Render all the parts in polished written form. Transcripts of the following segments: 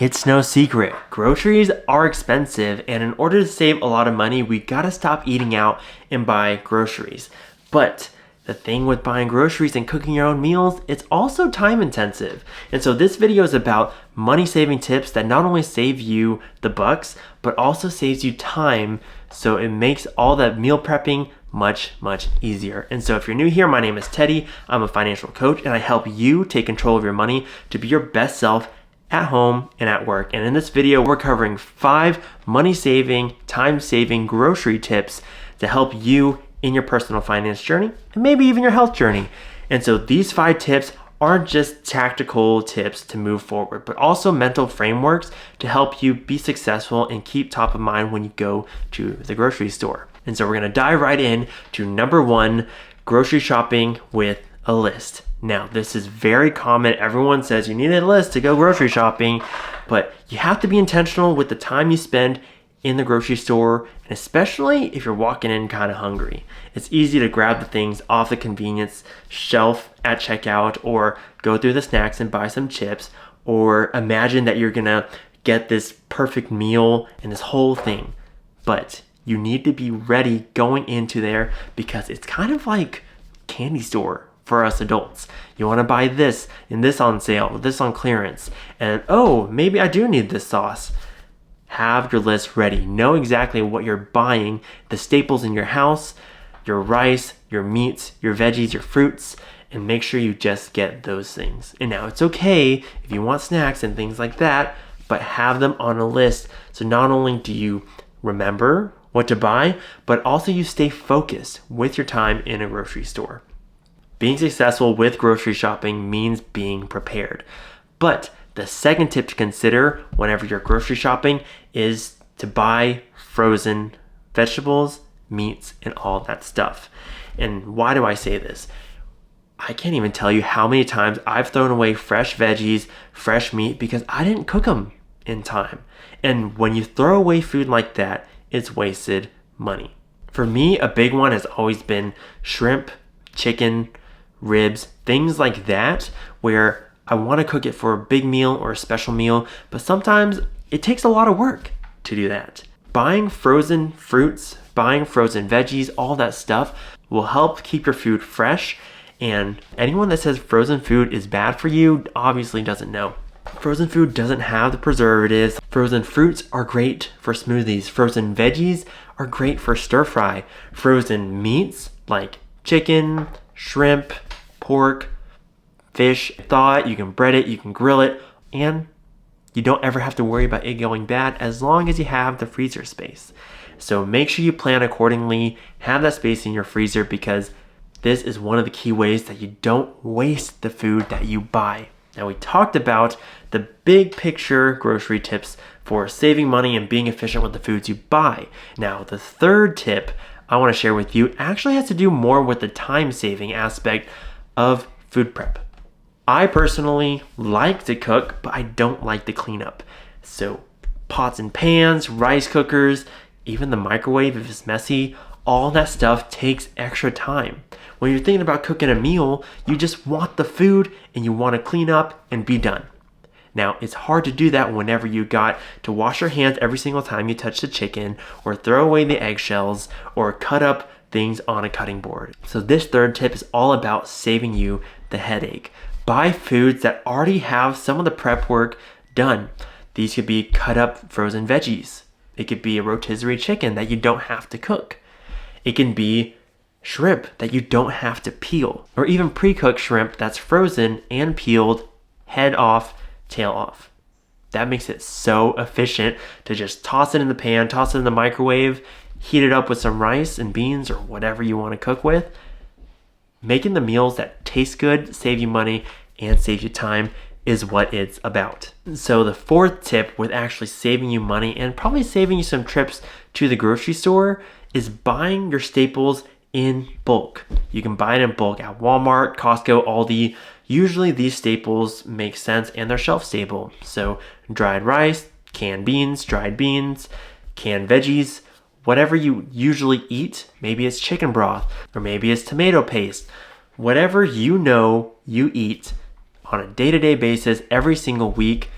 It's no secret, groceries are expensive, and in order to save a lot of money, we gotta stop eating out and buy groceries. But the thing with buying groceries and cooking your own meals, it's also time intensive. And so this video is about money saving tips that not only save you the bucks, but also saves you time. So it makes all that meal prepping much easier. And so if you're new here, my name is Teddy. I'm a financial coach and I help you take control of your money to be your best self at home and at work. And in this video, we're covering 5 money-saving, time-saving grocery tips to help you in your personal finance journey and maybe even your health journey. And so these 5 tips aren't just tactical tips to move forward, but also mental frameworks to help you be successful and keep top of mind when you go to the grocery store. And so we're gonna dive right in to number 1, grocery shopping with a list. Now, this is very common. Everyone says you need a list to go grocery shopping, but you have to be intentional with the time you spend in the grocery store, and especially if you're walking in kind of hungry. It's easy to grab the things off the convenience shelf at checkout or go through the snacks and buy some chips, or imagine that you're gonna get this perfect meal and this whole thing. But you need to be ready going into there because it's kind of like candy store for us adults. You want to buy this and this on sale, this on clearance, and oh, maybe I do need this sauce. Have your list ready. Know exactly what you're buying, the staples in your house, your rice, your meats, your veggies, your fruits, and make sure you just get those things. And now it's okay if you want snacks and things like that, but have them on a list so not only do you remember what to buy, but also you stay focused with your time in a grocery store. Being successful with grocery shopping means being prepared. But the second tip to consider whenever you're grocery shopping is to buy frozen vegetables, meats, and all that stuff. And why do I say this? I can't even tell you how many times I've thrown away fresh veggies, fresh meat, because I didn't cook them in time. And when you throw away food like that, it's wasted money. For me, a big one has always been shrimp, chicken, ribs, things like that, where I want to cook it for a big meal or a special meal, but sometimes it takes a lot of work to do that. Buying frozen fruits, buying frozen veggies, all that stuff will help keep your food fresh, and anyone that says frozen food is bad for you obviously doesn't know. Frozen food doesn't have the preservatives. Frozen fruits are great for smoothies. Frozen veggies are great for stir fry. Frozen meats like chicken, shrimp, pork, fish, thaw it, you can bread it, you can grill it, and you don't ever have to worry about it going bad as long as you have the freezer space. So make sure you plan accordingly, have that space in your freezer, because this is one of the key ways that you don't waste the food that you buy. Now, we talked about the big picture grocery tips for saving money and being efficient with the foods you buy. Now, the third tip I want to share with you actually has to do more with the time-saving aspect of food prep. I personally like to cook, but I don't like to clean up. So pots and pans, rice cookers, even the microwave if it's messy, all that stuff takes extra time. When you're thinking about cooking a meal, you just want the food and you want to clean up and be done. Now, it's hard to do that whenever you got to wash your hands every single time you touch the chicken, or throw away the eggshells, or cut up things on a cutting board. So this third tip is all about saving you the headache. Buy foods that already have some of the prep work done. These could be cut up frozen veggies. It could be a rotisserie chicken that you don't have to cook. It can be shrimp that you don't have to peel, or even pre-cooked shrimp that's frozen and peeled, head off, tail off. That makes it so efficient to just toss it in the pan, toss it in the microwave, heat it up with some rice and beans or whatever you want to cook with. Making the meals that taste good, save you money, and save you time is what it's about. So the fourth tip with actually saving you money and probably saving you some trips to the grocery store is buying your staples in bulk. You can buy it in bulk at Walmart, Costco, Aldi. Usually these staples make sense and they're shelf stable. So dried rice, canned beans, dried beans, canned veggies, whatever you usually eat. Maybe it's chicken broth or maybe it's tomato paste. Whatever you know you eat on a day-to-day basis every single week,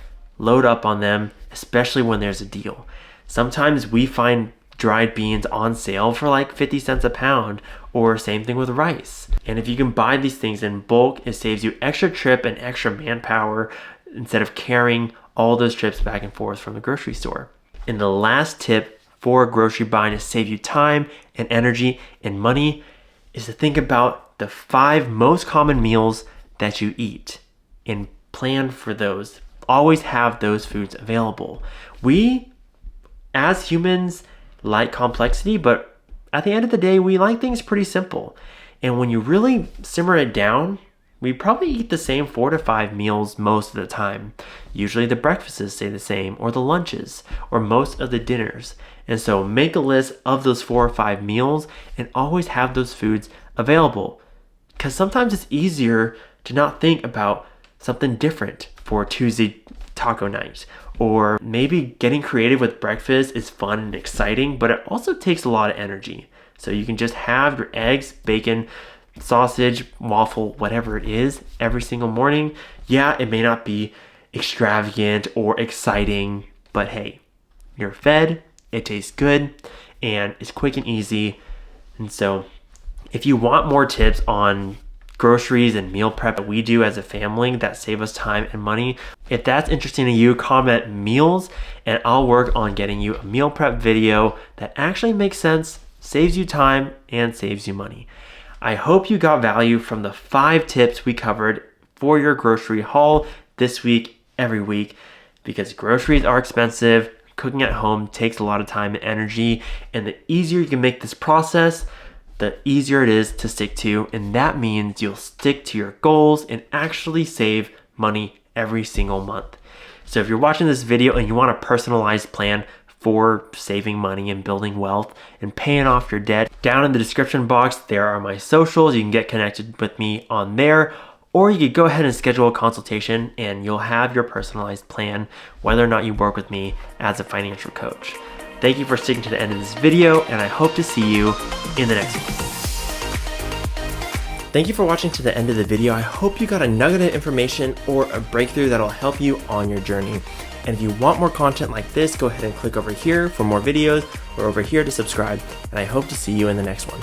load up on them, especially when there's a deal. Sometimes we find dried beans on sale for like 50 cents a pound, or same thing with rice. And if you can buy these things in bulk, it saves you extra trip and extra manpower instead of carrying all those trips back and forth from the grocery store. And the last tip for grocery buying to save you time and energy and money is to think about the 5 most common meals that you eat and plan for those. Always have those foods available. We, as humans, like complexity, but at the end of the day, we like things pretty simple. And when you really simmer it down, we probably eat the same 4 to 5 meals most of the time. Usually the breakfasts stay the same, or the lunches, or most of the dinners. And so make a list of those 4 or 5 meals and always have those foods available. Because sometimes it's easier to not think about something different for Tuesday taco night. Or maybe getting creative with breakfast is fun and exciting, but it also takes a lot of energy. So you can just have your eggs, bacon, sausage, waffle, whatever it is, every single morning. Yeah, it may not be extravagant or exciting, but hey, you're fed, it tastes good, and it's quick and easy. And so if you want more tips on groceries and meal prep that we do as a family that save us time and money, if that's interesting to you, comment meals and I'll work on getting you a meal prep video that actually makes sense, saves you time, and saves you money. I hope you got value from the 5 tips we covered for your grocery haul this week, every week, because groceries are expensive, cooking at home takes a lot of time and energy, and the easier you can make this process, the easier it is to stick to, and that means you'll stick to your goals and actually save money every single month. So if you're watching this video and you want a personalized plan for saving money and building wealth and paying off your debt, down in the description box there are my socials. You can get connected with me on there, or you could go ahead and schedule a consultation and you'll have your personalized plan whether or not you work with me as a financial coach. Thank you for sticking to the end of this video, and I hope to see you in the next one. Thank you for watching to the end of the video. I hope you got a nugget of information or a breakthrough that'll help you on your journey. And if you want more content like this, go ahead and click over here for more videos, or over here to subscribe. And I hope to see you in the next one.